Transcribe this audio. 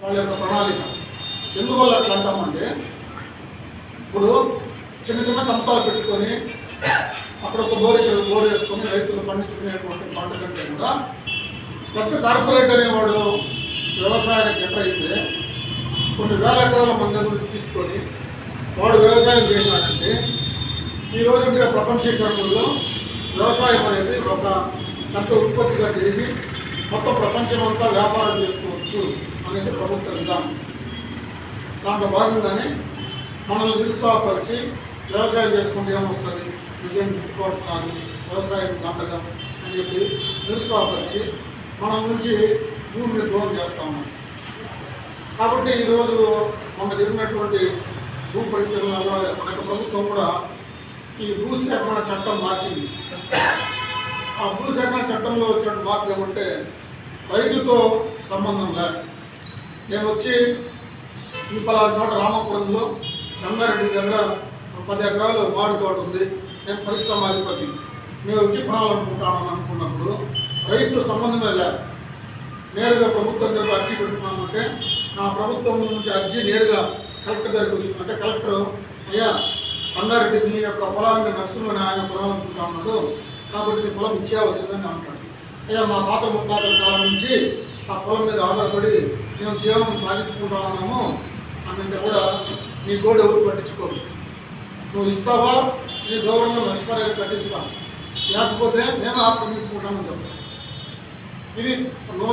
వాళ్ళ యొక్క ప్రణాళిక. ఎందువల్ల అట్లా అంటామంటే, ఇప్పుడు చిన్న చిన్న కంపాలు పెట్టుకొని అక్కడ ఒక బోర్ ఇక్కడ బోర్ వేసుకొని రైతులు పండించుకునేటువంటి పంట కంటే కూడా పెద్ద కార్పొరేట్ అనేవాడు వ్యవసాయానికి ఎట్లయితే కొన్ని వేల ఎకరాల మన దగ్గర తీసుకొని వాడు వ్యవసాయం చేసినాడంటే ఈరోజు ప్రపంచీకరణలో వ్యవసాయం అనేది ఒక పెద్ద ఉత్పత్తిగా జరిగి మొత్తం ప్రపంచమంతా వ్యాపారం చేసుకోవచ్చు అనేది ప్రభుత్వ విధానం. దాంట్లో భాగంగానే మనల్ని నిరుత్సాహపరిచి వ్యవసాయం చేసుకుంటే ఏమొస్తుంది, ఇదేం పెట్టుకోవడం కాదు, వ్యవసాయం దండగం అని చెప్పి నిరుత్సాహపరిచి మన నుంచి భూమిని దూరం చేస్తూ ఉన్నాం. కాబట్టి ఈరోజు మన జరిగినటువంటి భూ పరిశీలనలో గత ప్రభుత్వం కూడా ఈ భూసేకరణ చట్టం మార్చింది. ఆ భూసేకరణ చట్టంలో వచ్చిన మార్పు ఏమంటే రైతుతో సంబంధం లేదు. నేను వచ్చి ఈ పలానా చోట రామాపురంలో రంగారెడ్డి దగ్గర 10 ఎకరాలు మామిడి తోట ఉంది, నేను పరిశ్రమాధిపతి, నేను వచ్చి కొనాలనుకుంటానని అనుకున్నప్పుడు రైతు సంబంధమే లేదు. నేరుగా ప్రభుత్వం దగ్గర అర్జీ పెట్టుకున్నామంటే నా ప్రభుత్వం నుంచి అర్జీ నేరుగా కలెక్టర్ దగ్గరికి వచ్చిందంటే కలెక్టర్ అయ్యా రంగారెడ్డి మీ యొక్క పొలాన్ని నర్సులను ఆయన కొనాలనుకుంటా ఉన్నాడు కాబట్టి పొలం ఇచ్చేవలసిందని అంటాడు. అయ్యా మా పాత ముత్తాతల కాలం నుంచి ఆ పొలం మీద ఆధారపడి మేము జీవనం సాగించుకుంటా ఉన్నాము అంటే కూడా నీ గోడు ఎవరు పట్టించుకోరు. నువ్వు ఇస్తావా నీ గౌరవంలో నష్టపరిహారం కట్టిస్తాను, లేకపోతే నేను ఆక్రమించుకుంటానని చెప్తాను. ఇది